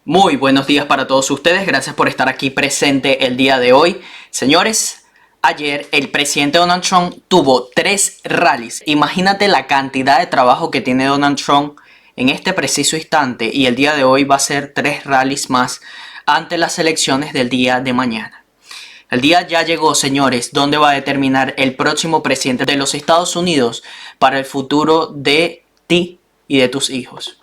Muy buenos días para todos ustedes, gracias por estar aquí presente el día de hoy. Señores, ayer el presidente Donald Trump tuvo 3 rallies. Imagínate la cantidad de trabajo que tiene Donald Trump en este preciso instante y el día de hoy va a ser 3 rallies más ante las elecciones del día de mañana. El día ya llegó, señores, donde va a determinar el próximo presidente de los Estados Unidos para el futuro de ti y de tus hijos.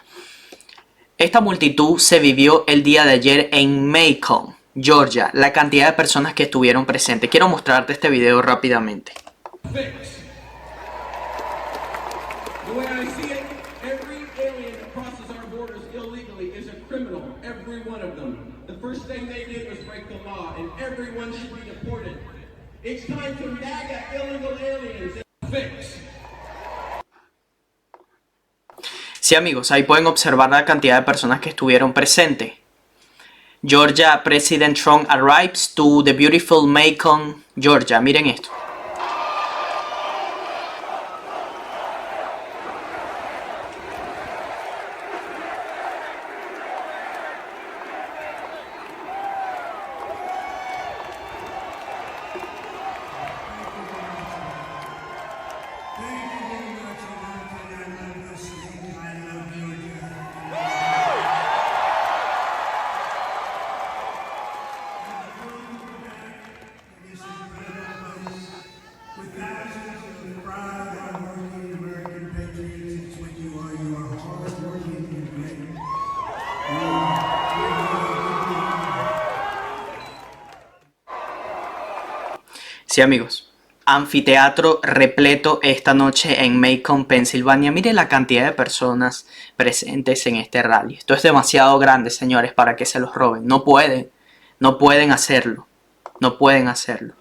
Esta multitud se vivió el día de ayer en Macon, Georgia. La cantidad de personas que estuvieron presentes. Quiero mostrarte este video rápidamente. Sí, amigos, ahí pueden observar la cantidad de personas que estuvieron presentes. Georgia President Trump arrives to the beautiful Macon, Georgia. Miren esto. Sí, amigos, anfiteatro repleto esta noche en Macon, Pensilvania. Miren la cantidad de personas presentes en este rally. Esto es demasiado grande, señores, para que se los roben. No pueden hacerlo. No pueden hacerlo.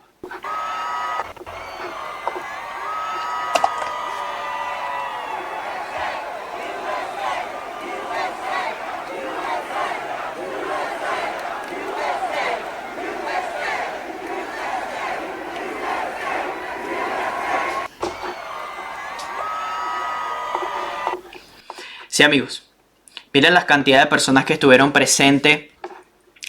Sí, amigos, miren la cantidad de personas que estuvieron presentes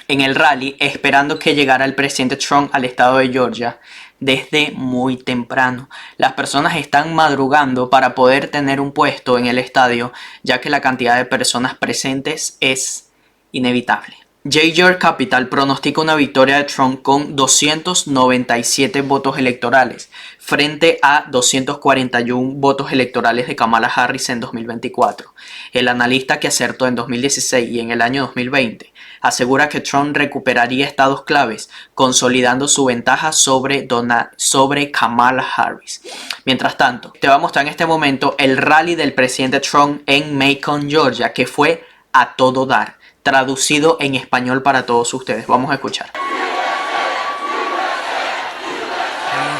en el rally esperando que llegara el presidente Trump al estado de Georgia desde muy temprano. Las personas están madrugando para poder tener un puesto en el estadio, ya que la cantidad de personas presentes es inevitable. JR Capital pronostica una victoria de Trump con 297 votos electorales frente a 241 votos electorales de Kamala Harris en 2024. El analista que acertó en 2016 y en el año 2020 asegura que Trump recuperaría estados claves, consolidando su ventaja sobre Kamala Harris. Mientras tanto, te voy a mostrar en este momento el rally del presidente Trump en Macon, Georgia, que fue a todo dar. Traducido en español para todos ustedes. Vamos a escuchar.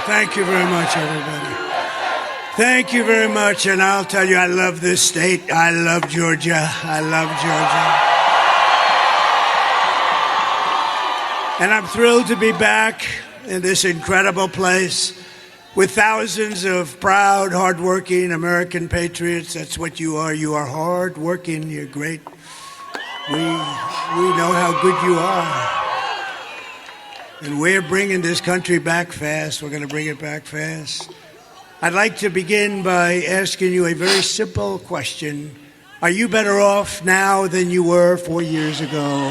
Thank you very much, everybody. Thank you very much, and I'll tell you, I love this state. I love Georgia. I love Georgia. And I'm thrilled to be back in this incredible place with thousands of proud, hardworking American patriots. That's what you are. You are hardworking. You're great. We know how good you are. And we're bringing this country back fast. We're going to bring it back fast. I'd like to begin by asking you a very simple question. Are you better off now than you were 4 years ago?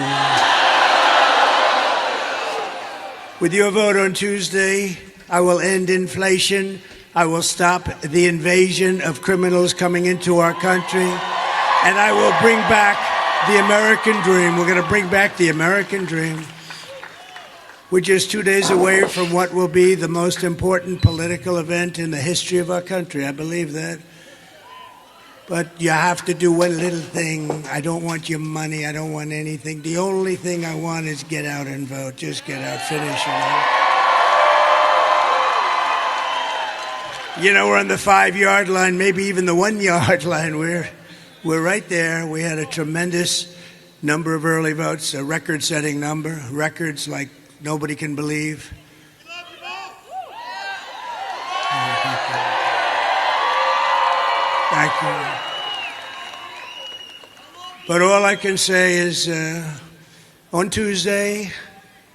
With your vote on Tuesday, I will end inflation. I will stop the invasion of criminals coming into our country. And I will bring back the American dream. We're going to bring back the American dream. We're just 2 days away from what will be the most important political event in the history of our country. I believe that. But you have to do one little thing. I don't want your money. I don't want anything. The only thing I want is get out and vote. Just get out, finish it. You know, we're on the 5-yard line, maybe even the 1-yard line. We're right there. We had a tremendous number of early votes, a record-setting number, records like nobody can believe. Thank you. But all I can say is On Tuesday,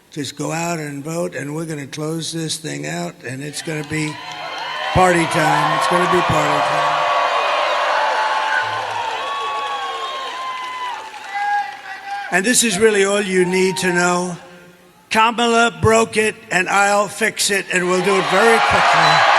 just go out and vote, and we're going to close this thing out, and it's going to be party time. It's going to be party time. And this is really all you need to know. Kamala broke it, and I'll fix it, and we'll do it very quickly.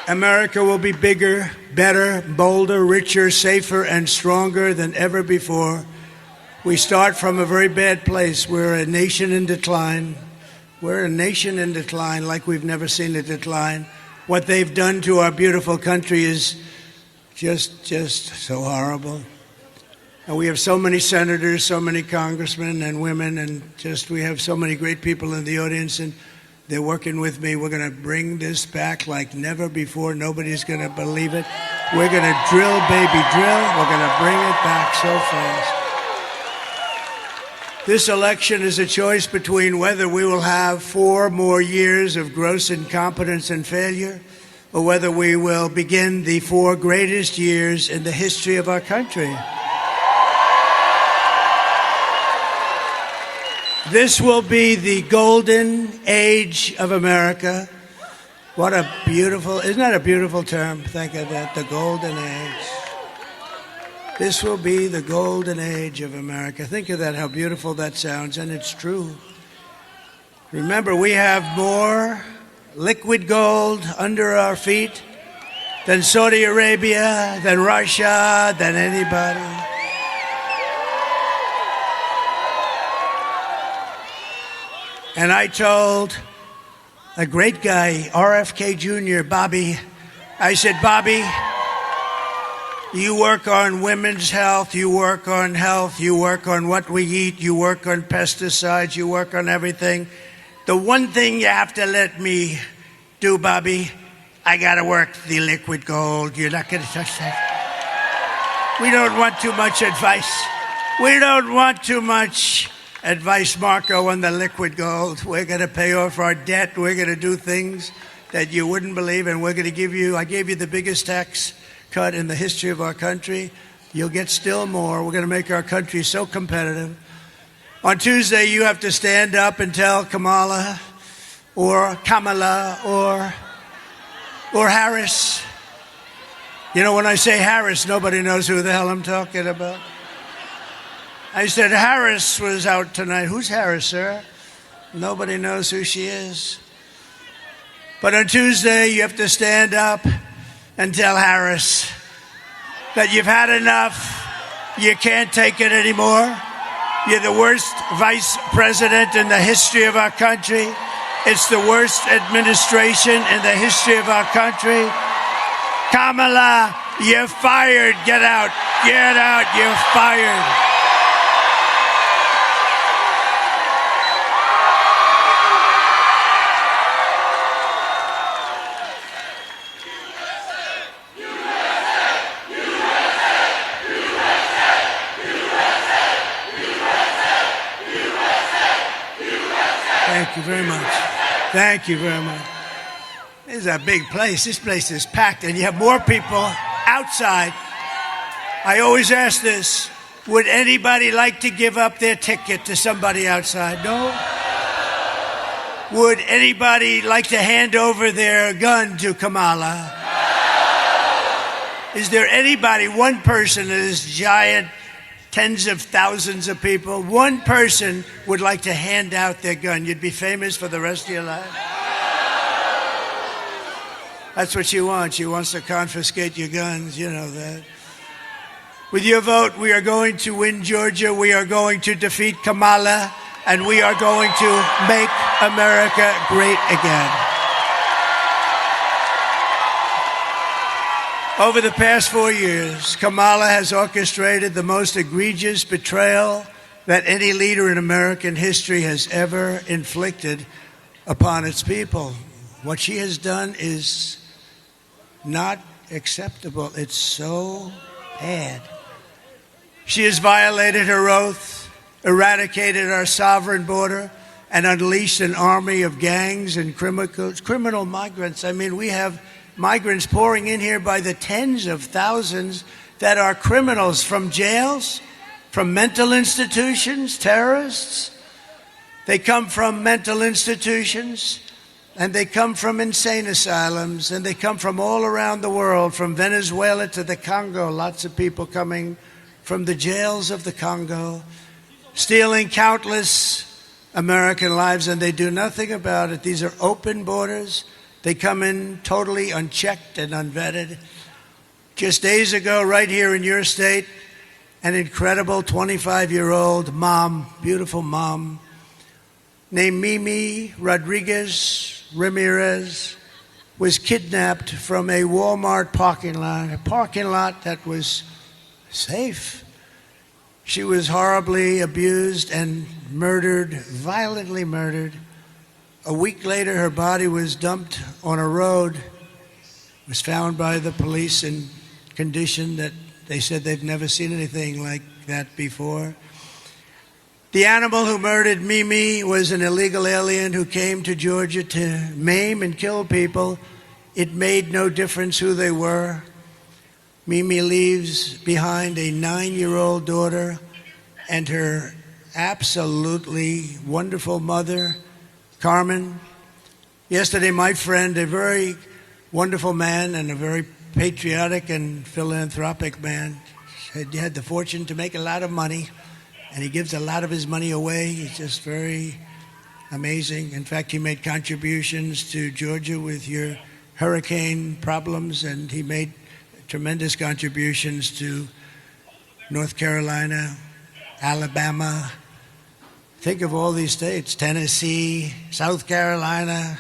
America will be bigger, better, bolder, richer, safer, and stronger than ever before. We start from a very bad place. We're a nation in decline. We're a nation in decline like we've never seen a decline. What they've done to our beautiful country is just so horrible. And we have so many senators, so many congressmen and women, and we have so many great people in the audience, and they're working with me. We're going to bring this back like never before. Nobody's going to believe it. We're going to drill, baby, drill. We're going to bring it back so fast. This election is a choice between whether we will have 4 more years of gross incompetence and failure, or whether we will begin the 4 greatest years in the history of our country. This will be the golden age of America. What a beautiful, isn't that a beautiful term? Think of that, the golden age. This will be the golden age of America. Think of that, how beautiful that sounds, and it's true. Remember, we have more liquid gold under our feet than Saudi Arabia, than Russia, than anybody. And I told a great guy, RFK Jr., Bobby, I said, Bobby, you work on women's health, you work on health, you work on what we eat, you work on pesticides, you work on everything. The one thing you have to let me do, Bobby, I got to work the liquid gold. You're not going to touch that. We don't want too much advice. We don't want too much advice, Marco, on the liquid gold. We're going to pay off our debt. We're going to do things that you wouldn't believe, and we're going to give you, I gave you the biggest tax cut in the history of our country. You'll get still more. We're going to make our country so competitive. On Tuesday, you have to stand up and tell Kamala or Kamala or Harris. You know, when I say Harris, nobody knows who the hell I'm talking about. I said, Harris was out tonight. Who's Harris, sir? Nobody knows who she is. But on Tuesday, you have to stand up and tell Harris that you've had enough. You can't take it anymore. You're the worst vice president in the history of our country. It's the worst administration in the history of our country. Kamala, you're fired. Get out. Get out. You're fired. Thank you very much. Thank you very much. This is a big place. This place is packed, and you have more people outside. I always ask this. Would anybody like to give up their ticket to somebody outside? No? Would anybody like to hand over their gun to Kamala? Is there anybody, one person in this giant, tens of thousands of people, one person would like to hand out their gun? You'd be famous for the rest of your life. That's what she wants. She wants to confiscate your guns. You know that. With your vote, we are going to win Georgia. We are going to defeat Kamala. And we are going to make America great again. Over the past 4 years, Kamala has orchestrated the most egregious betrayal that any leader in American history has ever inflicted upon its people. What she has done is not acceptable. It's so bad. She has violated her oath, eradicated our sovereign border, and unleashed an army of gangs and criminal migrants. I mean, we have migrants pouring in here by the tens of thousands that are criminals from jails, from mental institutions, terrorists. They come from mental institutions, and they come from insane asylums, and they come from all around the world, from Venezuela to the Congo. Lots of people coming from the jails of the Congo, stealing countless American lives, and they do nothing about it. These are open borders. They come in totally unchecked and unvetted. Just days ago, right here in your state, an incredible 25-year-old mom, beautiful mom, named Mimi Ramirez, was kidnapped from a Walmart parking lot, a parking lot that was safe. She was horribly abused and murdered, violently murdered. A week later, her body was dumped on a road, was found by the police in condition that they said they've never seen anything like that before. The animal who murdered Mimi was an illegal alien who came to Georgia to maim and kill people. It made no difference who they were. Mimi leaves behind a 9-year-old daughter and her absolutely wonderful mother, Carmen. Yesterday, my friend, a very wonderful man and a very patriotic and philanthropic man, he had the fortune to make a lot of money, and he gives a lot of his money away. He's just very amazing. In fact, he made contributions to Georgia with your hurricane problems, and he made tremendous contributions to North Carolina, Alabama. Think of all these states, Tennessee, South Carolina,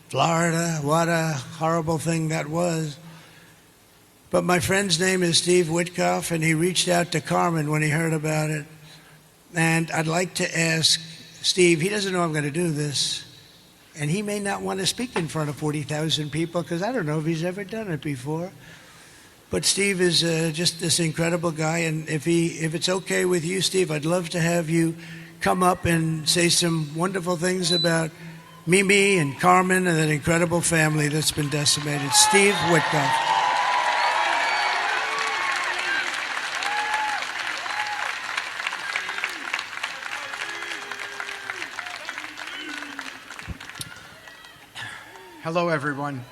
Florida. What a horrible thing that was. But my friend's name is Steve Witkoff, and he reached out to Carmen when he heard about it. And I'd like to ask Steve, he doesn't know I'm going to do this, and he may not want to speak in front of 40,000 people because I don't know if he's ever done it before. But Steve is just this incredible guy, and if it's okay with you, Steve, I'd love to have you come up and say some wonderful things about Mimi and Carmen and that incredible family that's been decimated. Steve Witkoff. Hello, everyone.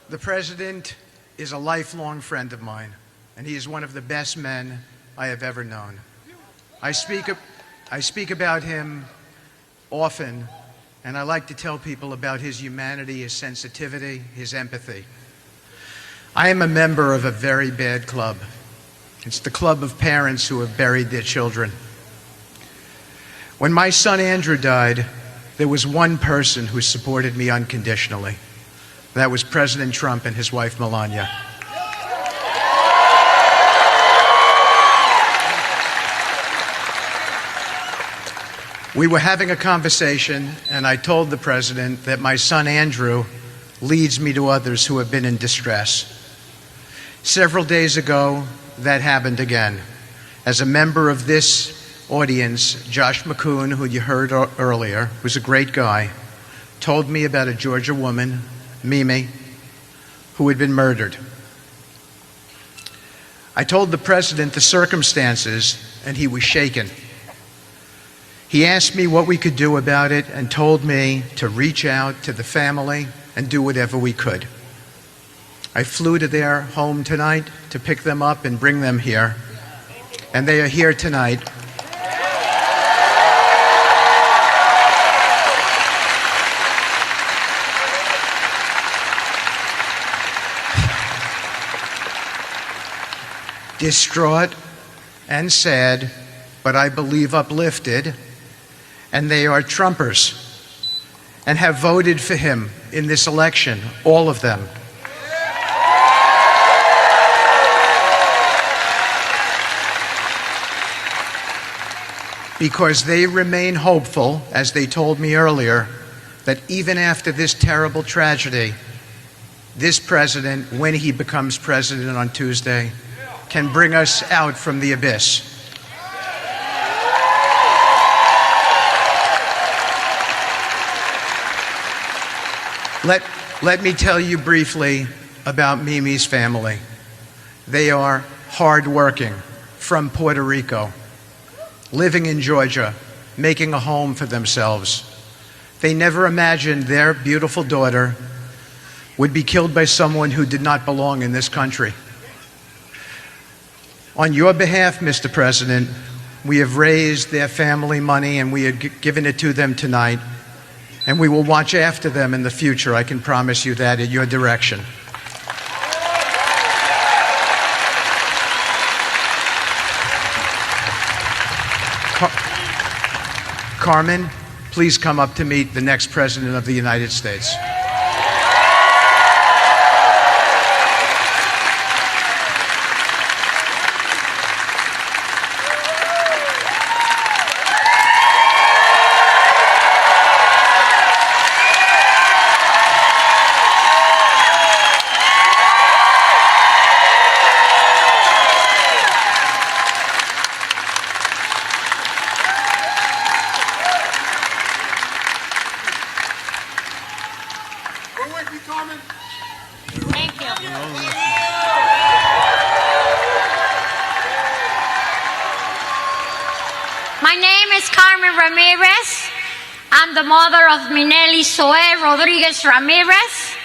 The President is a lifelong friend of mine, and he is one of the best men I have ever known. I speak about him often, and I like to tell people about his humanity, his sensitivity, his empathy. I am a member of a very bad club. It's the club of parents who have buried their children. When my son Andrew died, there was one person who supported me unconditionally. That was President Trump and his wife, Melania. We were having a conversation, and I told the President that my son Andrew leads me to others who have been in distress. Several days ago, that happened again. As a member of this audience, Josh McCoon, who you heard earlier, who's a great guy, told me about a Georgia woman, Mimi, who had been murdered. I told the President the circumstances, and he was shaken. He asked me what we could do about it and told me to reach out to the family and do whatever we could. I flew to their home tonight to pick them up and bring them here, and they are here tonight. Distraught and sad, but I believe uplifted, and they are Trumpers and have voted for him in this election, all of them. Because they remain hopeful, as they told me earlier, that even after this terrible tragedy, this president, when he becomes president on Tuesday, can bring us out from the abyss. Let me tell you briefly about Mimi's family. They are hardworking, from Puerto Rico, living in Georgia, making a home for themselves. They never imagined their beautiful daughter would be killed by someone who did not belong in this country. On your behalf, Mr. President, we have raised their family money and we have given it to them tonight, and we will watch after them in the future. I can promise you that, in your direction. Carmen, please come up to meet the next President of the United States. Thank you. My name is Carmen Ramirez. I'm the mother of Minelli Zoe Rodriguez Ramirez.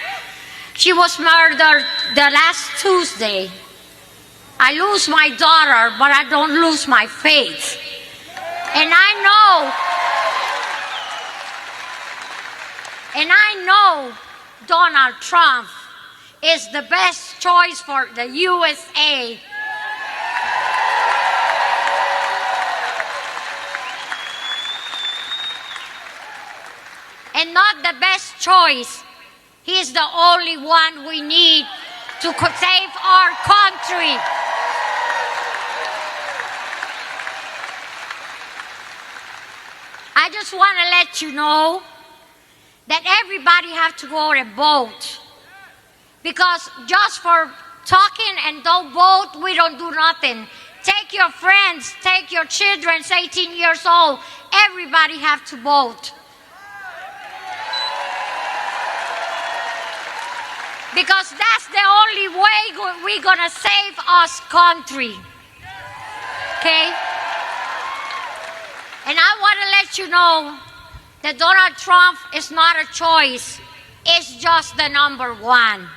She was murdered the last Tuesday. I lose my daughter, but I don't lose my faith. And I know Donald Trump is the best choice for the USA. And not the best choice. He is the only one we need to save our country. I just want to let you know that everybody have to go and vote. Because just for talking and don't vote, we don't do nothing. Take your friends, take your children, 18 years old. Everybody have to vote. Because that's the only way we're gonna save us country. Okay? And I want to let you know that Donald Trump is not a choice. It's just the number one.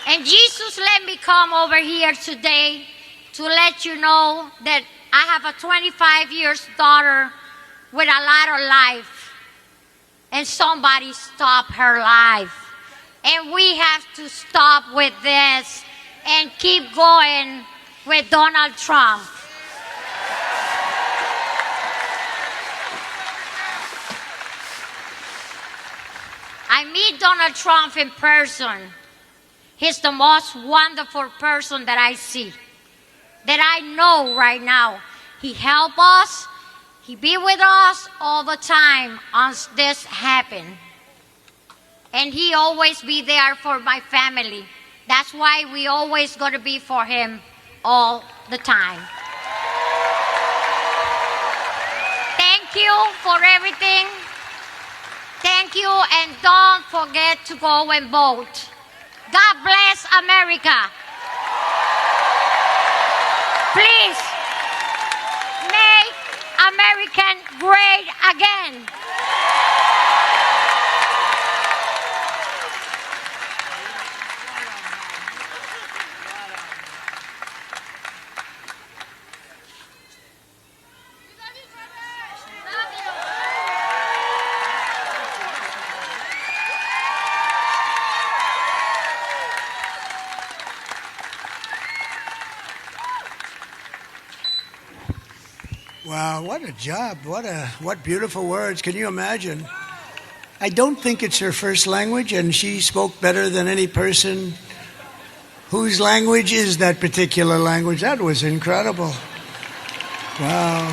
And Jesus let me come over here today to let you know that I have a 25 years daughter with a lot of life. And somebody stopped her life. And we have to stop with this and keep going with Donald Trump. I meet Donald Trump in person. He's the most wonderful person that I see, that I know right now. He helps us. He be with us all the time as this happen. And he always be there for my family. That's why we always got to be for him all the time. Thank you for everything. Thank you, and don't forget to go and vote. God bless America. Please make America great again. Wow, what a job. What beautiful words. Can you imagine? I don't think it's her first language, and she spoke better than any person whose language is that particular language. That was incredible. Wow.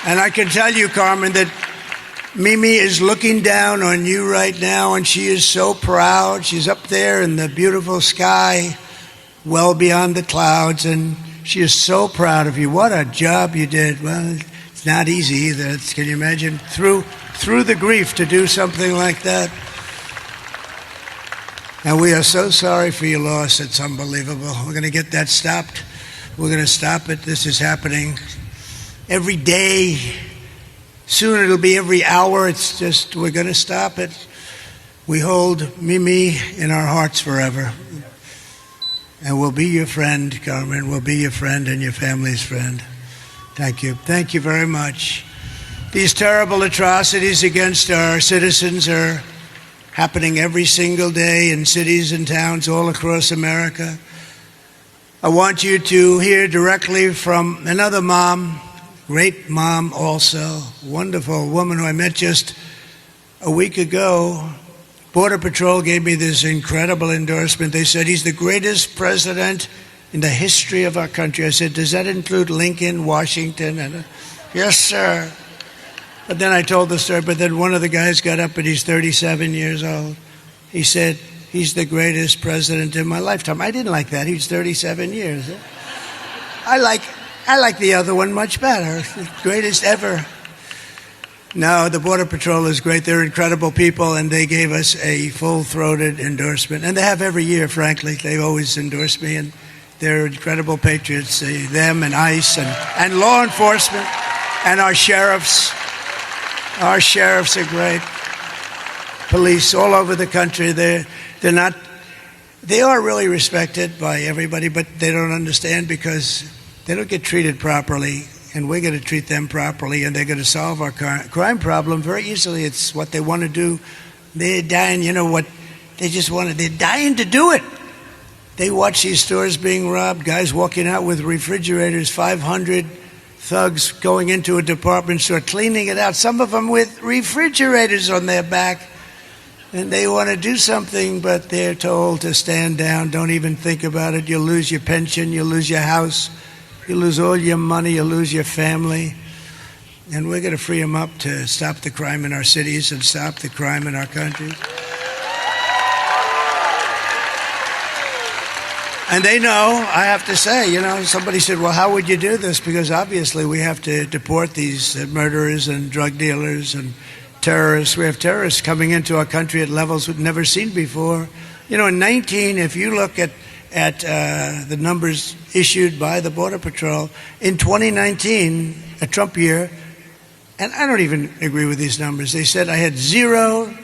And I can tell you, Carmen, that Mimi is looking down on you right now, and she is so proud. She's up there in the beautiful sky. well beyond the clouds, and she is so proud of you. What a job you did. Well, it's not easy either. Can you imagine through the grief to do something like that? And we are so sorry for your loss. It's unbelievable. We're going to get that stopped. We're going to stop it. This is happening every day. Soon it'll be every hour. It's just, we're going to stop it. We hold Mimi in our hearts forever. And we'll be your friend, Carmen. We'll be your friend and your family's friend. Thank you. Thank you very much. These terrible atrocities against our citizens are happening every single day in cities and towns all across America. I want you to hear directly from another mom, great mom also, wonderful woman who I met just a week ago. Border Patrol gave me this incredible endorsement. They said he's the greatest president in the history of our country. I said, does that include Lincoln, Washington? And yes, sir. But then I told the story, but then one of the guys got up and he's 37 years old. He said, he's the greatest president in my lifetime. I didn't like that. He was 37 years. I like the other one much better. The greatest ever. No, the Border Patrol is great. They're incredible people, and they gave us a full-throated endorsement. And they have every year, frankly. They always endorse me, and they're incredible patriots. Them and ICE and law enforcement and our sheriffs. Our sheriffs are great. Police all over the country. They are really respected by everybody, but they don't understand because they don't get treated properly. And we're going to treat them properly, and they're going to solve our crime problem very easily. It's what they want to do. They're dying, you know what? They're dying to do it. They watch these stores being robbed, guys walking out with refrigerators, 500 thugs going into a department store, cleaning it out, some of them with refrigerators on their back. And they want to do something, but they're told to stand down, don't even think about it. You'll lose your pension, you'll lose your house. You lose all your money, you lose your family. And we're going to free them up to stop the crime in our cities and stop the crime in our country. And they know, I have to say, you know, somebody said, well, how would you do this? Because obviously we have to deport these murderers and drug dealers and terrorists. We have terrorists coming into our country at levels we've never seen before. You know, in 19, if you look at the numbers issued by the Border Patrol, in 2019, a Trump year, and I don't even agree with these numbers. They said I had 0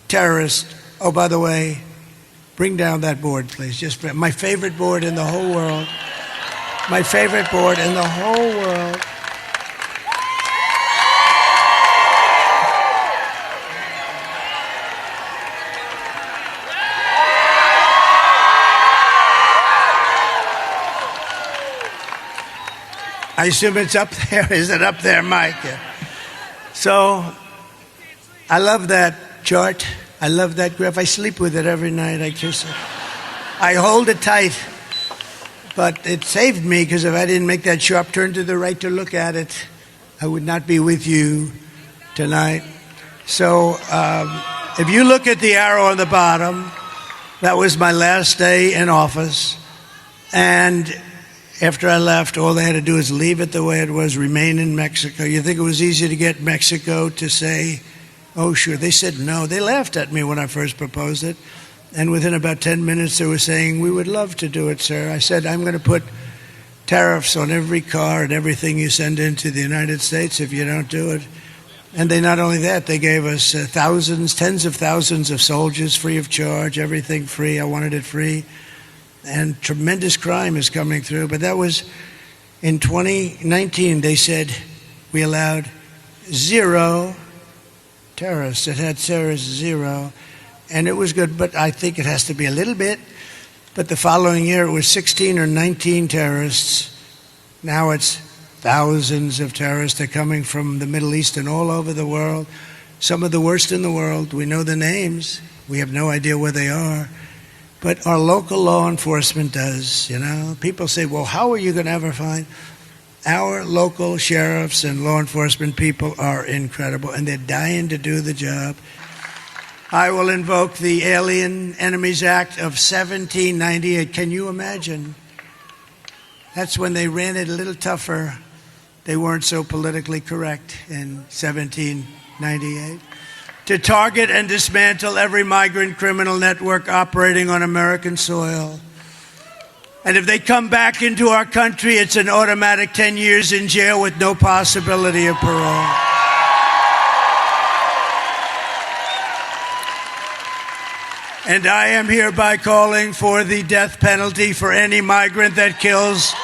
terrorists. Oh, by the way, bring down that board, please. Just my favorite board in the whole world. My favorite board in the whole world. I assume it's up there. Is it up there, Mike? Yeah. So, I love that chart. I love that graph. I sleep with it every night. I kiss it. I hold it tight. But it saved me, because if I didn't make that sharp turn to the right to look at it, I would not be with you tonight. So, if you look at the arrow on the bottom, that was my last day in office. And after I left, all they had to do is leave it the way it was, remain in Mexico. You think it was easy to get Mexico to say, oh, sure. They said no. They laughed at me when I first proposed it. And within about 10 minutes, they were saying, we would love to do it, sir. I said, I'm going to put tariffs on every car and everything you send into the United States if you don't do it. And they not only that, they gave us thousands, tens of thousands of soldiers free of charge, everything free. I wanted it free. And tremendous crime is coming through. But that was in 2019. They said we allowed 0 terrorists. It had terrorists 0. And it was good, but I think it has to be a little bit. But the following year, it was 16 or 19 terrorists. Now it's thousands of terrorists. They're coming from the Middle East and all over the world. Some of the worst in the world. We know the names. We have no idea where they are. But our local law enforcement does, you know. People say, well, how are you going to ever find? Our local sheriffs and law enforcement people are incredible, and they're dying to do the job. I will invoke the Alien Enemies Act of 1798. Can you imagine? That's when they ran it a little tougher. They weren't so politically correct in 1798. To target and dismantle every migrant criminal network operating on American soil. And if they come back into our country, it's an automatic 10 years in jail with no possibility of parole. And I am hereby calling for the death penalty for any migrant that kills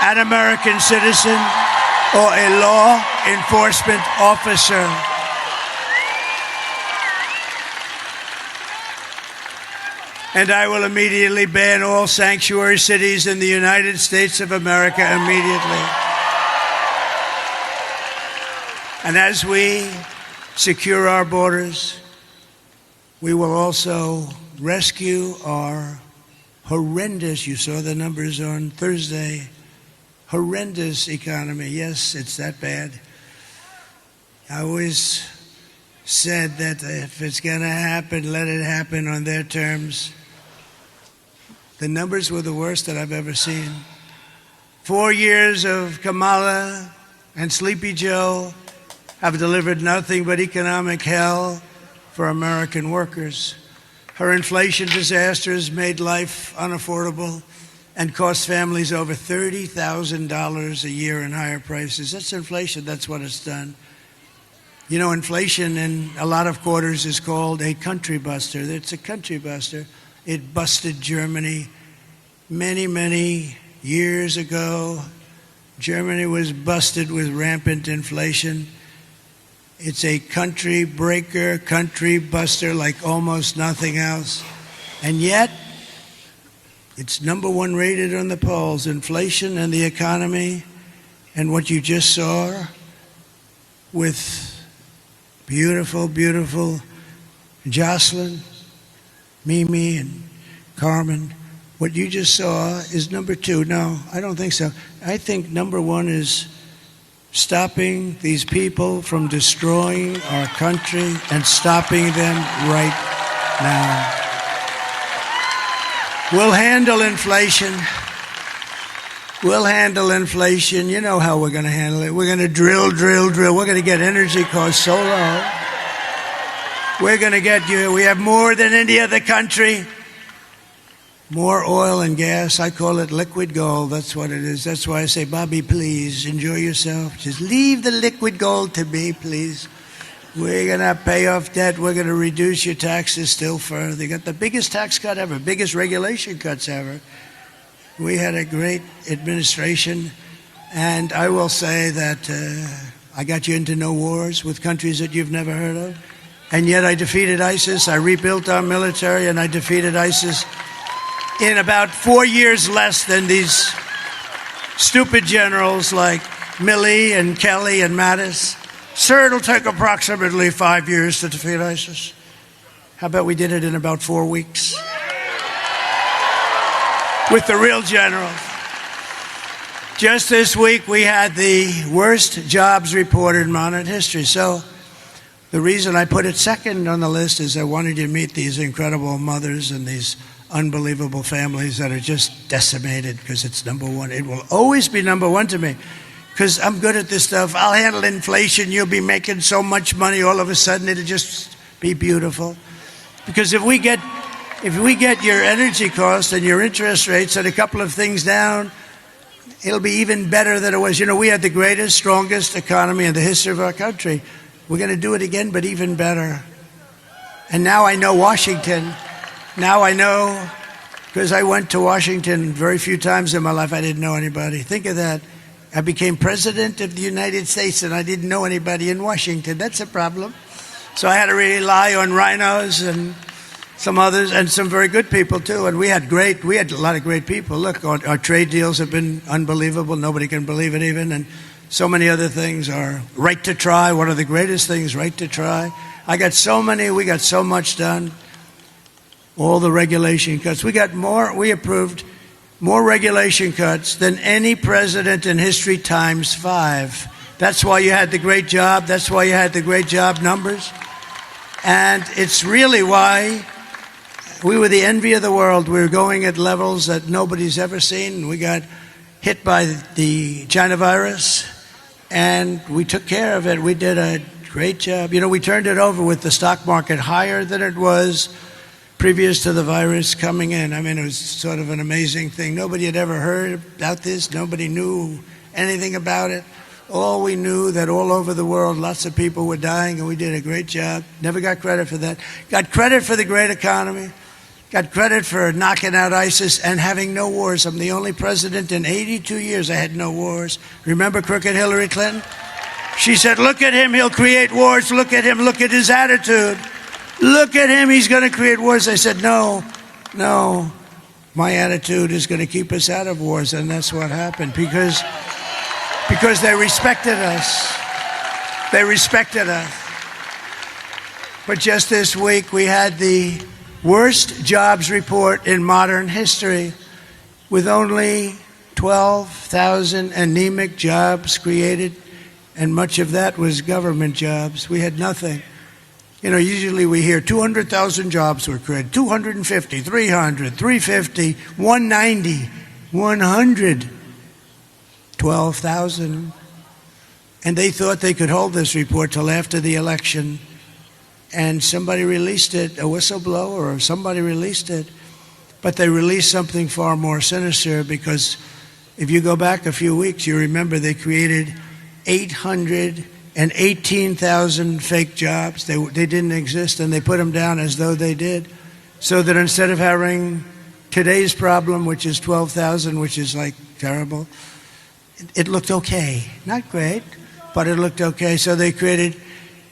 an American citizen or a law enforcement officer. And I will immediately ban all sanctuary cities in the United States of America immediately. And as we secure our borders, we will also rescue our horrendous, you saw the numbers on Thursday, horrendous economy. Yes, it's that bad. I always said that if it's going to happen, let it happen on their terms. The numbers were the worst that I've ever seen. 4 years of Kamala and Sleepy Joe have delivered nothing but economic hell for American workers. Her inflation disaster has made life unaffordable and cost families over $30,000 a year in higher prices. That's inflation. That's what it's done. You know, inflation in a lot of quarters is called a country buster. It's a country buster. It busted Germany many, many years ago. Germany was busted with rampant inflation. It's a country breaker, country buster like almost nothing else. And yet, it's number one rated on the polls, inflation and the economy. And what you just saw with beautiful, beautiful Jocelyn, Mimi, and Carmen, what you just saw is number two. No, I don't think so. I think number one is stopping these people from destroying our country and stopping them right now. We'll handle inflation. We'll handle inflation. You know how we're going to handle it. We're going to drill. We're going to get energy costs so low. We're going to get you. We have more than any other country. More oil and gas. I call it liquid gold. That's what it is. That's why I say, Bobby, please enjoy yourself. Just leave the liquid gold to me, please. We're going to pay off debt. We're going to reduce your taxes still further. They got the biggest tax cut ever, biggest regulation cuts ever. We had a great administration, and I will say that I got you into no wars with countries that you've never heard of, and yet I defeated ISIS. I rebuilt our military, and I defeated ISIS in about 4 years less than these stupid generals like Milley and Kelly and Mattis. Sir, it'll take approximately 5 years to defeat ISIS. How about we did it in about 4 weeks? With the real generals. Just this week, we had the worst jobs report in modern history. So the reason I put it second on the list is I wanted you to meet these incredible mothers and these unbelievable families that are just decimated because it's number one. It will always be number one to me because I'm good at this stuff. I'll handle inflation. You'll be making so much money. All of a sudden, it'll just be beautiful. Because if we get your energy costs and your interest rates and a couple of things down, it'll be even better than it was. You know, we had the greatest, strongest economy in the history of our country. We're going to do it again, but even better. And now I know Washington. Now I know, because I went to Washington very few times in my life. I didn't know anybody. Think of that. I became president of the United States and I didn't know anybody in Washington. That's a problem. So I had to rely on rhinos and some others and some very good people too. And we had a lot of great people. Look, our trade deals have been unbelievable. Nobody can believe it even. And so many other things. Our right to try, one of the greatest things, right to try. We got so much done. All the regulation cuts. We approved more regulation cuts than any president in history times 5. That's why you had the great job. That's why you had the great job numbers. And it's really why we were the envy of the world. We were going at levels that nobody's ever seen. We got hit by the China virus, and we took care of it. We did a great job. You know, we turned it over with the stock market higher than it was previous to the virus coming in. I mean, it was sort of an amazing thing. Nobody had ever heard about this. Nobody knew anything about it. All we knew that all over the world, lots of people were dying, and we did a great job. Never got credit for that. Got credit for the great economy. Got credit for knocking out ISIS and having no wars. I'm the only president in 82 years I had no wars. Remember crooked Hillary Clinton? She said, look at him, he'll create wars. Look at him, look at his attitude. Look at him, he's going to create wars. I said, no, my attitude is going to keep us out of wars. And that's what happened because they respected us. They respected us. But just this week, we had the worst jobs report in modern history, with only 12,000 anemic jobs created, and much of that was government jobs. We had nothing. You know, usually we hear 200,000 jobs were created, 250, 300, 350, 190, 100. 12,000. And they thought they could hold this report till after the election. And somebody released it, a whistleblower or somebody released it. But they released something far more sinister, because if you go back a few weeks, you remember they created 818,000 fake jobs. They didn't exist, and they put them down as though they did. So that instead of having today's problem, which is 12,000, which is like terrible, it looked okay. Not great, but it looked okay. So they created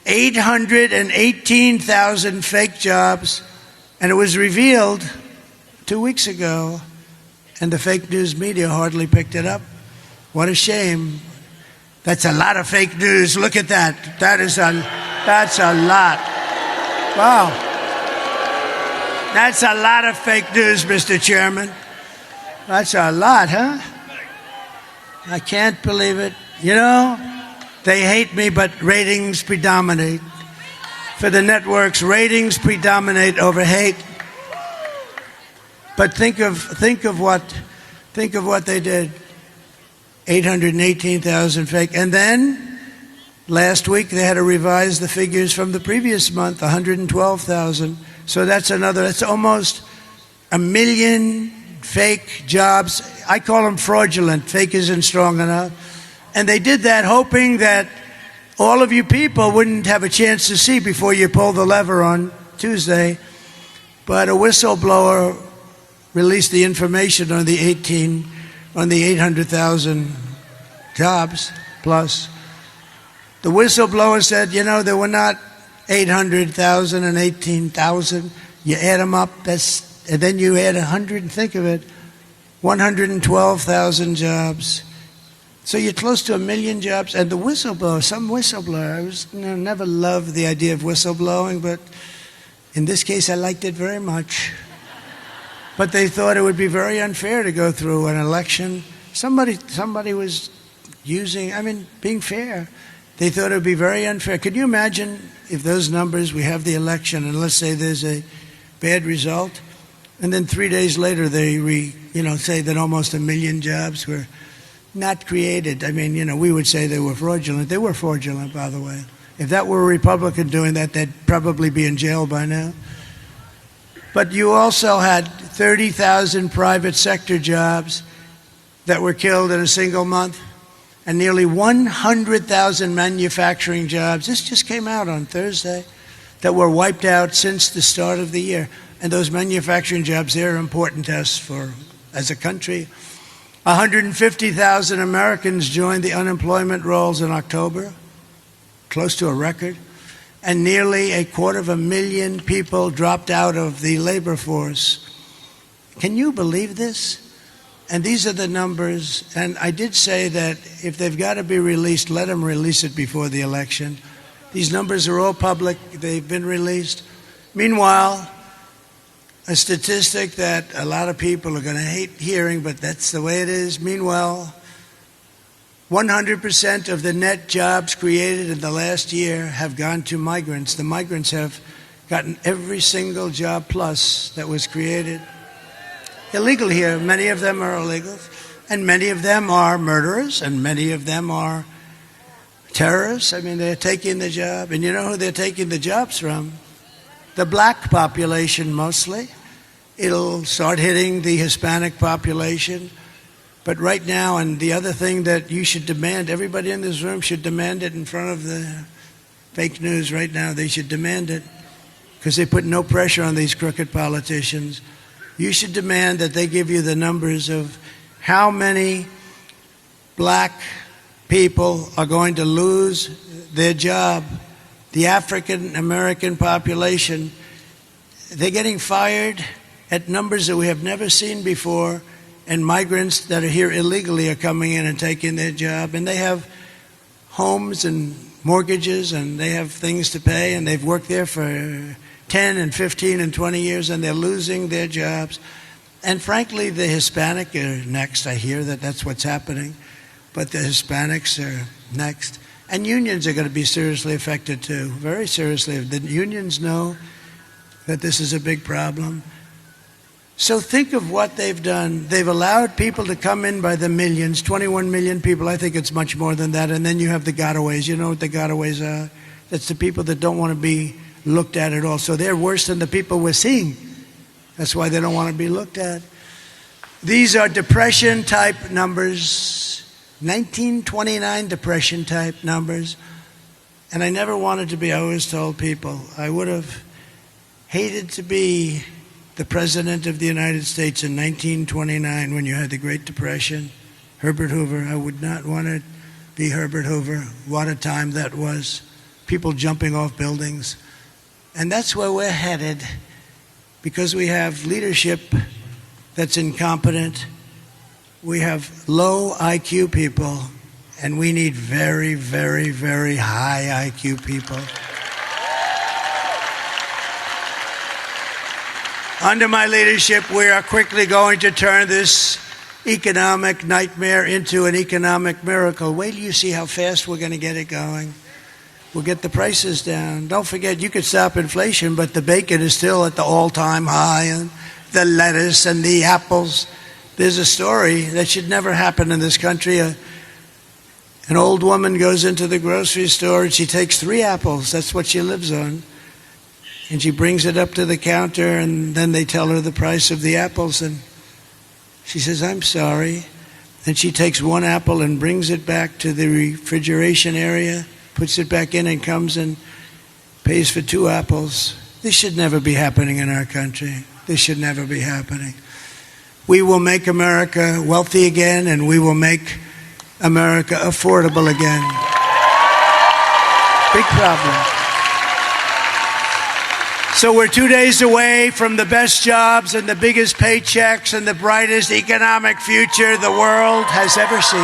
818,000 fake jobs, and it was revealed 2 weeks ago, and the fake news media hardly picked it up. What a shame. That's a lot of fake news. Look at that. That's a lot. Wow. That's a lot of fake news, Mr. Chairman. That's a lot, huh? I can't believe it. You know, they hate me, but ratings predominate. For the networks, ratings predominate over hate. But think of what they did. 818,000 fake. And then last week they had to revise the figures from the previous month, 112,000. So that's almost 1 million fake jobs. I call them fraudulent. Fake isn't strong enough. And they did that hoping that all of you people wouldn't have a chance to see before you pull the lever on Tuesday. But a whistleblower released the information on the 800,000 jobs plus. The whistleblower said, you know, there were not 800,000 and 18,000. You add them up, and then you add 100, and think of it, 112,000 jobs. So you're close to 1 million jobs. And the whistleblower, some whistleblower, I never loved the idea of whistleblowing, but in this case I liked it very much. But they thought it would be very unfair to go through an election. Somebody was being fair. They thought it would be very unfair. Could you imagine if those numbers, we have the election, and let's say there's a bad result, and then 3 days later they say that almost 1 million jobs were not created. I mean, we would say they were fraudulent. They were fraudulent, by the way. If that were a Republican doing that, they'd probably be in jail by now. But you also had 30,000 private sector jobs that were killed in a single month, and nearly 100,000 manufacturing jobs. This just came out on Thursday, that were wiped out since the start of the year. And those manufacturing jobs, they're important to us as a country. 150,000 Americans joined the unemployment rolls in October, close to a record. And nearly 250,000 people dropped out of the labor force. Can you believe this? And these are the numbers. And I did say that if they've got to be released, let them release it before the election. These numbers are all public. They've been released. Meanwhile, a statistic that a lot of people are going to hate hearing, but that's the way it is. Meanwhile, 100% of the net jobs created in the last year have gone to migrants. The migrants have gotten every single job plus that was created. Illegal here, many of them are illegal, and many of them are murderers, and many of them are terrorists. I mean, they're taking the job, and you know who they're taking the jobs from? The black population mostly. It'll start hitting the Hispanic population. But right now, and the other thing that you should demand, everybody in this room should demand it in front of the fake news right now. They should demand it because they put no pressure on these crooked politicians. You should demand that they give you the numbers of how many black people are going to lose their job. The African American population, they're getting fired at numbers that we have never seen before, and migrants that are here illegally are coming in and taking their job, and they have homes and mortgages and they have things to pay, and they've worked there for 10 and 15 and 20 years, and they're losing their jobs. And frankly, the Hispanic are next. I hear that that's what's happening, but the Hispanics are next. And unions are going to be seriously affected too, very seriously. The unions know that this is a big problem. So think of what they've done. They've allowed people to come in by the millions, 21 million people. I think it's much more than that. And then you have the gotaways. You know what the gotaways are? That's the people that don't want to be looked at all. So they're worse than the people we're seeing. That's why they don't want to be looked at. These are depression-type numbers, 1929 depression-type numbers. And I never wanted to be, I always told people, I would have hated to be the President of the United States in 1929 when you had the Great Depression. Herbert Hoover, I would not want to be Herbert Hoover. What a time that was. People jumping off buildings. And that's where we're headed, because we have leadership that's incompetent. We have low IQ people, and we need very, very, very high IQ people. Under my leadership, we are quickly going to turn this economic nightmare into an economic miracle. Wait till you see how fast we're going to get it going. We'll get the prices down. Don't forget, you could stop inflation, but the bacon is still at the all-time high, and the lettuce and the apples. There's a story that should never happen in this country. An old woman goes into the grocery store and she takes 3 apples. That's what she lives on. And she brings it up to the counter, and then they tell her the price of the apples, and she says, I'm sorry. And she takes 1 apple and brings it back to the refrigeration area, puts it back in, and comes and pays for 2 apples. This should never be happening in our country. This should never be happening. We will make America wealthy again, and we will make America affordable again. Big problem. So we're 2 days away from the best jobs and the biggest paychecks and the brightest economic future the world has ever seen.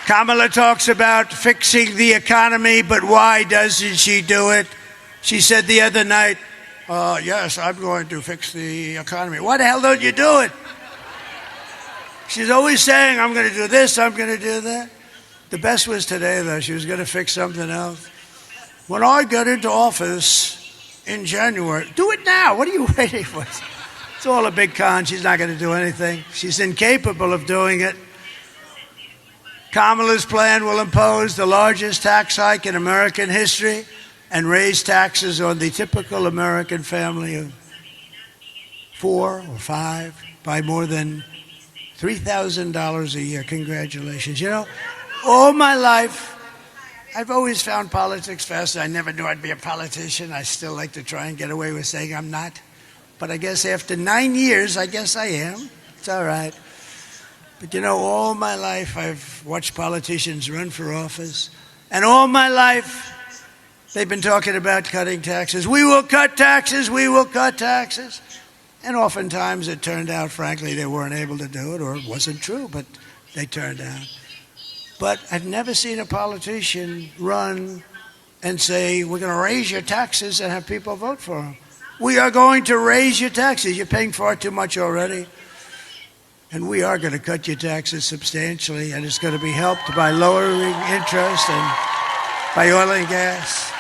Kamala talks about fixing the economy, but why doesn't she do it? She said the other night, yes, I'm going to fix the economy. Why the hell don't you do it? She's always saying, I'm going to do this, I'm going to do that. The best was today, though. She was going to fix something else. When I get into office in January, do it now. What are you waiting for? It's all a big con. She's not going to do anything. She's incapable of doing it. Kamala's plan will impose the largest tax hike in American history and raise taxes on the typical American family of 4 or 5 by more than $3,000 a year. Congratulations. You know, all my life, I've always found politics fascinating. I never knew I'd be a politician. I still like to try and get away with saying I'm not. But I guess after 9 years, I guess I am. It's all right. But you know, all my life, I've watched politicians run for office. And all my life, they've been talking about cutting taxes. We will cut taxes. We will cut taxes. And oftentimes it turned out, frankly, they weren't able to do it, or it wasn't true, but they turned out. But I've never seen a politician run and say, we're going to raise your taxes and have people vote for them. We are going to raise your taxes. You're paying far too much already. And we are going to cut your taxes substantially, and it's going to be helped by lowering interest. And by oil and gas,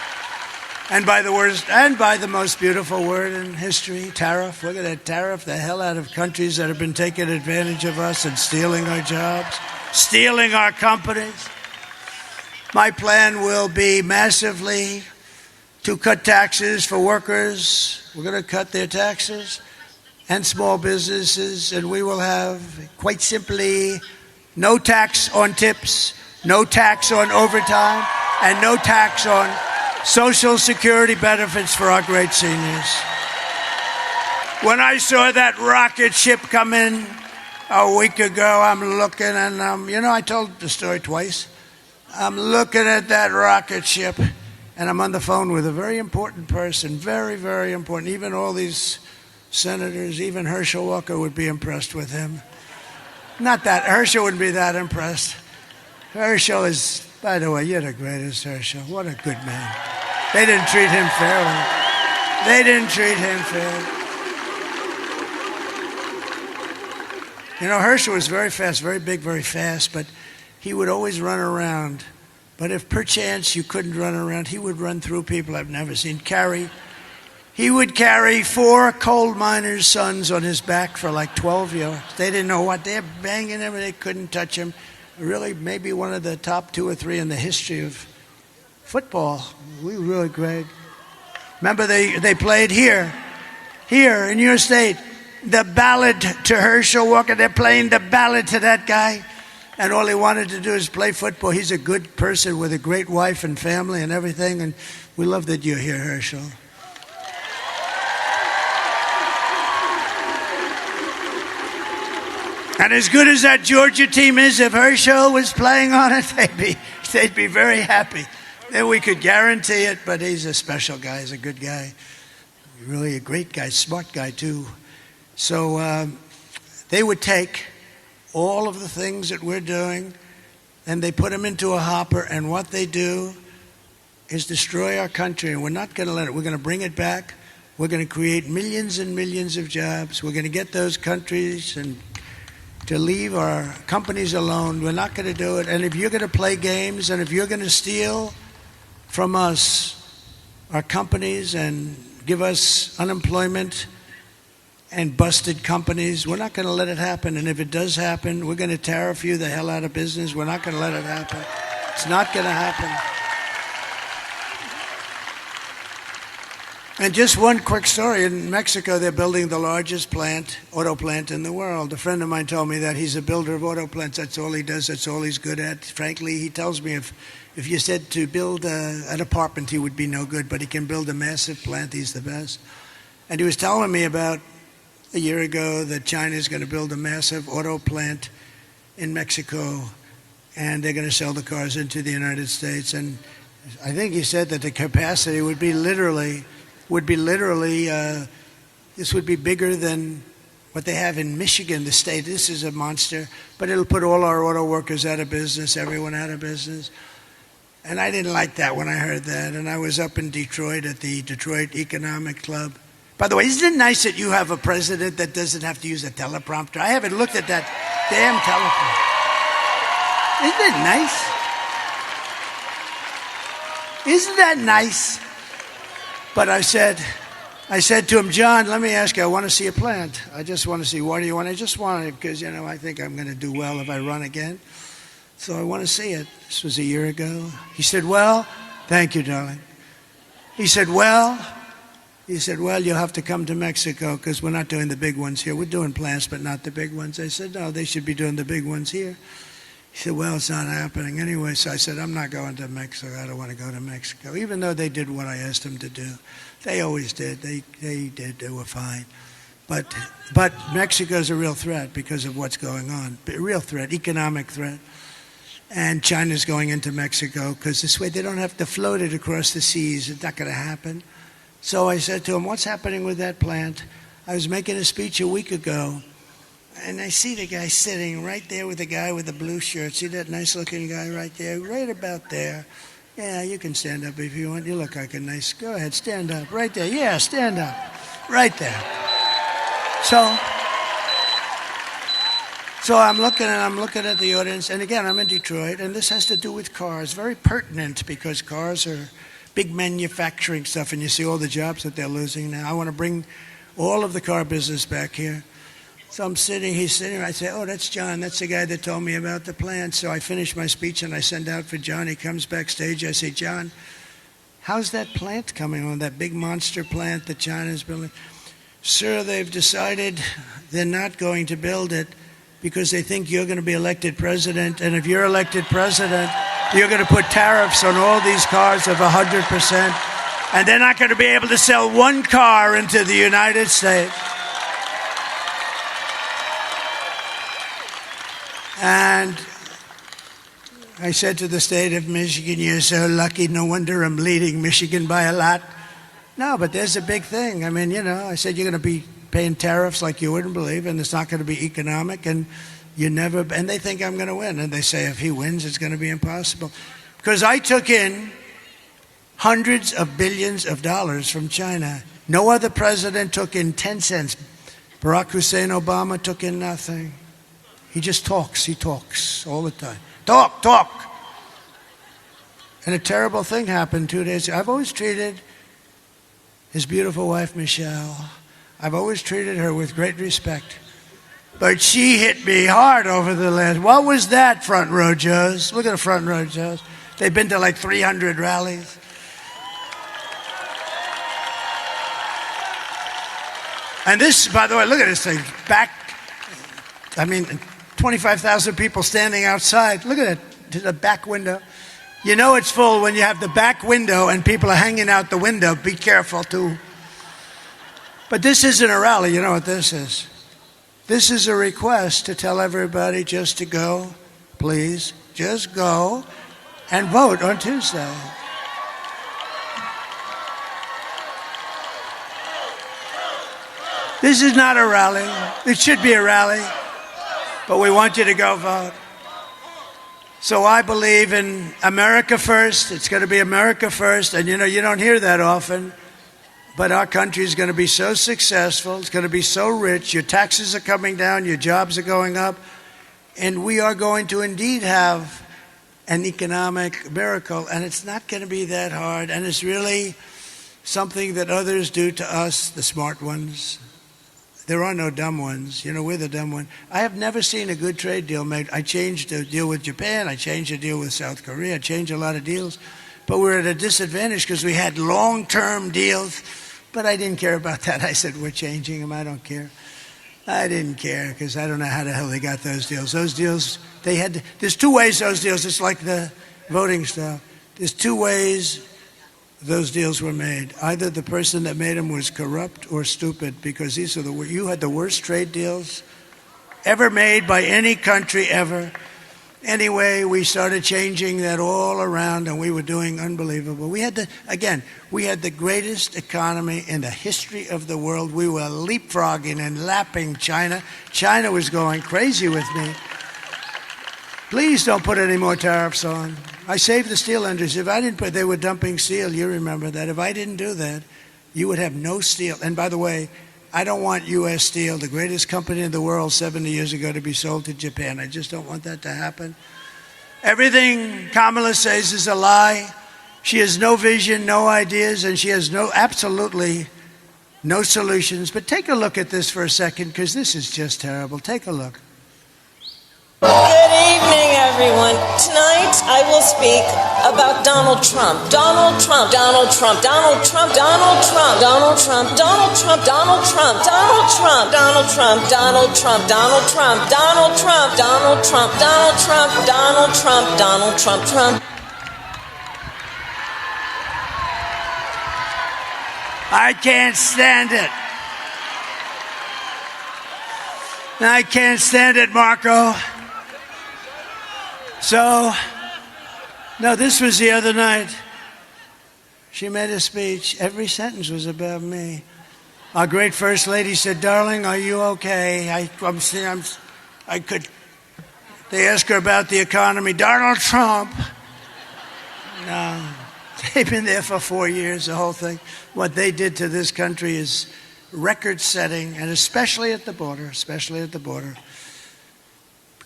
and by the most beautiful word in history, tariff. We're going to tariff the hell out of countries that have been taking advantage of us and stealing our jobs, stealing our companies. My plan will be massively to cut taxes for workers. We're going to cut their taxes and small businesses, and we will have, quite simply, no tax on tips, no tax on overtime, and no tax on Social Security benefits for our great seniors. When I saw that rocket ship come in a week ago, I'm looking and, I told the story twice. I'm looking at that rocket ship, and I'm on the phone with a very important person, very, very important. Even all these senators, even Herschel Walker would be impressed with him. Not that, Herschel wouldn't be that impressed. Herschel is, by the way, you're the greatest, Herschel. What a good man. They didn't treat him fairly. They didn't treat him fairly. Herschel was very fast, very big, very fast, but he would always run around. But if perchance you couldn't run around, he would run through people I've never seen. He would carry 4 coal miners' sons on his back for like 12 years. They didn't know what. They're banging him, and they couldn't touch him. Really, maybe one of the top 2 or 3 in the history of football. We were really great. Remember, they played here in your state, the ballad to Herschel Walker. They're playing the ballad to that guy, and all he wanted to do is play football. He's a good person with a great wife and family and everything, and we love that you're here, Herschel. And as good as that Georgia team is, if Herschel was playing on it, they'd be very happy. Then we could guarantee it, but he's a special guy. He's a good guy. Really a great guy, smart guy too. So they would take all of the things that we're doing and they put them into a hopper, and what they do is destroy our country, and we're not going to let it. We're going to bring it back. We're going to create millions and millions of jobs. We're going to get those countries and to leave our companies alone. We're not going to do it. And if you're going to play games and if you're going to steal from us, our companies, and give us unemployment and busted companies, we're not going to let it happen. And if it does happen, we're going to tariff you the hell out of business. We're not going to let it happen. It's not going to happen. And just one quick story. In Mexico, they're building the largest auto plant in the world. A friend of mine told me that he's a builder of auto plants. That's all he does. That's all he's good at. Frankly, he tells me if you said to build an apartment, he would be no good, but he can build a massive plant. He's the best. And he was telling me about a year ago that China is going to build a massive auto plant in Mexico, and they're going to sell the cars into the United States. And I think he said that the capacity would be literally, this would be bigger than what they have in Michigan, the state. This is a monster, but it'll put all our auto workers out of business, everyone out of business. And I didn't like that when I heard that. And I was up in Detroit at the Detroit Economic Club. By the way, isn't it nice that you have a president that doesn't have to use a teleprompter? I haven't looked at that damn teleprompter. Isn't it nice? Isn't that nice? But I said to him, John, let me ask you, I want to see a plant. I just want to see, why do you want it? I just want it because, I think I'm going to do well if I run again. So I want to see it. This was a year ago. He said, well, thank you, darling. He said, well, you'll have to come to Mexico because we're not doing the big ones here. We're doing plants, but not the big ones. I said, no, they should be doing the big ones here. He said, well, it's not happening anyway. So I said, I'm not going to Mexico. I don't want to go to Mexico, even though they did what I asked them to do. They always did. They did. They were fine. But Mexico's a real threat because of what's going on. A real threat, economic threat. And China's going into Mexico because this way they don't have to float it across the seas. It's not going to happen. So I said to him, what's happening with that plant? I was making a speech a week ago, and I see the guy sitting right there with the guy with the blue shirt. See that nice-looking guy right there? Right about there. Yeah, you can stand up if you want. You look like a nice... Go ahead, stand up. Right there. Yeah, stand up. Right there. So So I'm looking at the audience, and again, I'm in Detroit, and this has to do with cars. Very pertinent, because cars are big manufacturing stuff, and you see all the jobs that they're losing now. I want to bring all of the car business back here. So he's sitting, I say, oh, that's John. That's the guy that told me about the plant. So I finish my speech, and I send out for John. He comes backstage. I say, John, how's that plant coming on, that big monster plant that China's building? Sir, they've decided they're not going to build it because they think you're going to be elected president. And if you're elected president, you're going to put tariffs on all these cars of 100%. And they're not going to be able to sell one car into the United States. And I said to the state of Michigan, you're so lucky, no wonder I'm leading Michigan by a lot. No, but there's a big thing. I mean, I said you're going to be paying tariffs like you wouldn't believe, and it's not going to be economic, and and they think I'm going to win. And they say if he wins, it's going to be impossible. Because I took in hundreds of billions of dollars from China. No other president took in 10 cents. Barack Hussein Obama took in nothing. He just talks. He talks all the time. Talk. And a terrible thing happened 2 days ago. I've always treated his beautiful wife, Michelle, I've always treated her with great respect. But she hit me hard over the last. What was that, front row Joes? Look at the front row Joes. They've been to like 300 rallies. And this, by the way, look at this thing. 25,000 people standing outside. Look at it, to the back window. You know it's full when you have the back window and people are hanging out the window. Be careful, too. But this isn't a rally. You know what this is? This is a request to tell everybody just to go, please, just go and vote on Tuesday. This is not a rally. It should be a rally. But we want you to go vote. So I believe in America first. It's going to be America first. And you don't hear that often. But our country is going to be so successful. It's going to be so rich. Your taxes are coming down. Your jobs are going up. And we are going to indeed have an economic miracle. And it's not going to be that hard. And it's really something that others do to us, the smart ones. There are no dumb ones. We're the dumb one. I have never seen a good trade deal made. I changed a deal with Japan. I changed a deal with South Korea. I changed a lot of deals. But we're at a disadvantage because we had long-term deals. But I didn't care about that. I said, we're changing them. I don't care. I didn't care because I don't know how the hell they got those deals. Those deals, there's two ways those deals, it's like the voting stuff. There's two ways those deals were made. Either the person that made them was corrupt or stupid, because you had the worst trade deals ever made by any country ever. Anyway, we started changing that all around, and we were doing unbelievable. We had the greatest economy in the history of the world. We were leapfrogging and lapping China. China was going crazy with me. Please don't put any more tariffs on. I saved the steel industry. If I didn't they were dumping steel, you remember that. If I didn't do that, you would have no steel. And by the way, I don't want U.S. Steel, the greatest company in the world 70 years ago, to be sold to Japan. I just don't want that to happen. Everything Kamala says is a lie. She has no vision, no ideas, and she has absolutely no solutions. But take a look at this for a second, because this is just terrible. Take a look. Good evening, everyone. Tonight, I will speak about Donald Trump. Donald Trump. Donald Trump. Donald Trump. Donald Trump. Donald Trump. Donald Trump. Donald Trump. Donald Trump. Donald Trump. Donald Trump. Donald Trump. Donald Trump. Donald Trump. Donald Trump. Donald Trump. Donald Trump. Trump. I can't stand it. I can't stand it, Marco. So, no, this was the other night. She made a speech. Every sentence was about me. Our great First Lady said, darling, are you okay? They asked her about the economy. Donald Trump. No, they've been there for 4 years, the whole thing. What they did to this country is record-setting, and especially at the border,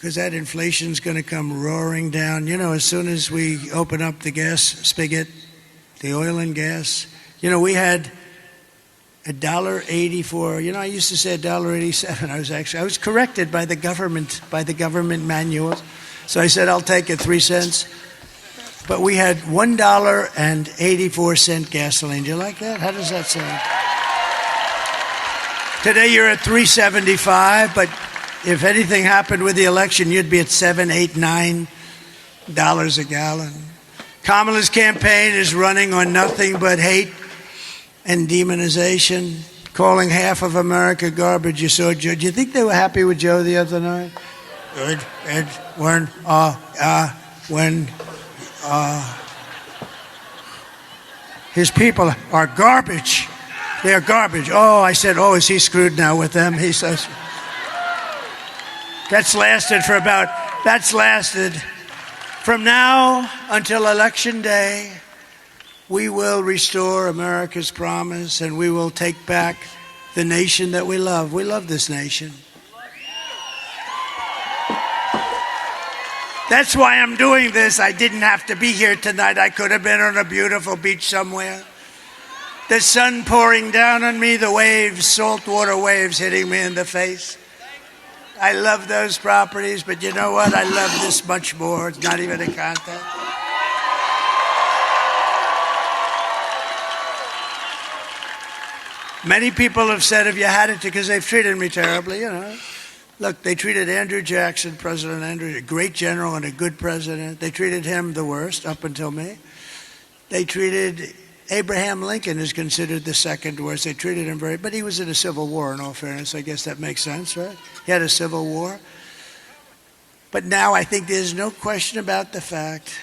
because that inflation's going to come roaring down. You know, as soon as we open up the gas spigot, the oil and gas, you know, we had $1.84. You know, I used to say $1.87. I was corrected by the government manuals. So I said, I'll take it 3 cents. But we had $1.84 gasoline. Do you like that? How does that sound? Today you're at $3.75, but if anything happened with the election, you'd be at $7, $8, $9 a gallon. Kamala's campaign is running on nothing but hate and demonization, calling half of America garbage. You saw Joe. Do you think they were happy with Joe the other night? Good. His people are garbage. They are garbage. Oh, I said, oh, is he screwed now with them? He says. That's lasted from now until Election Day. We will restore America's promise, and we will take back the nation that we love. We love this nation. That's why I'm doing this. I didn't have to be here tonight. I could have been on a beautiful beach somewhere. The sun pouring down on me, the waves, saltwater waves hitting me in the face. I love those properties, but you know what? I love this much more. It's not even a contest. Many people have said, if you had it, because they've treated me terribly, you know. Look, they treated Andrew Jackson, President Andrew, a great general and a good president. They treated him the worst up until me. They treated Abraham Lincoln is considered the second worst. They treated him but he was in a civil war, in all fairness. I guess that makes sense, right? He had a civil war. But now I think there's no question about the fact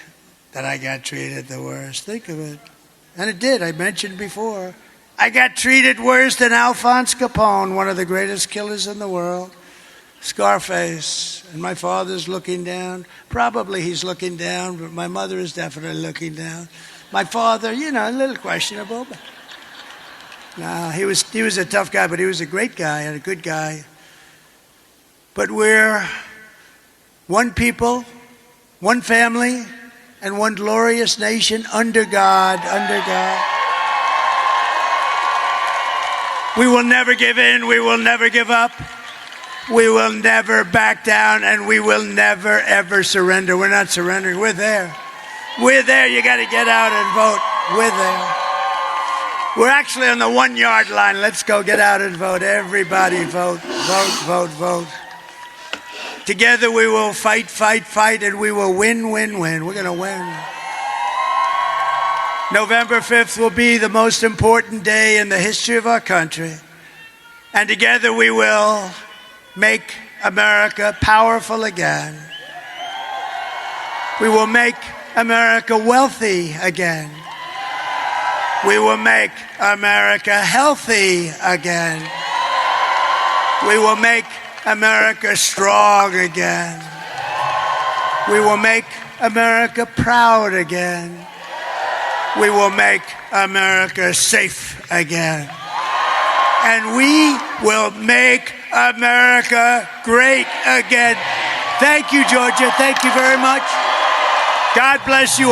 that I got treated the worst. Think of it. And it did. I mentioned before. I got treated worse than Alphonse Capone, one of the greatest killers in the world. Scarface. And my father's looking down. Probably he's looking down, but my mother is definitely looking down. My father, you know, a little questionable. But no, he was a tough guy, but he was a great guy and a good guy. But we're one people, one family, and one glorious nation under God, under God. We will never give in. We will never give up. We will never back down, and we will never, ever surrender. We're not surrendering. We're there. We're there. You got to get out and vote. We're there. We're actually on the 1 yard line. Let's go get out and vote. Everybody vote, vote, vote, vote. Together we will fight, fight, fight, and we will win, win, win. We're going to win. November 5th will be the most important day in the history of our country. And together we will make America powerful again. We will make America wealthy again. We will make America healthy again. We will make America strong again. We will make America proud again. We will make America safe again. And we will make America great again. Thank you, Georgia. Thank you very much. God bless you.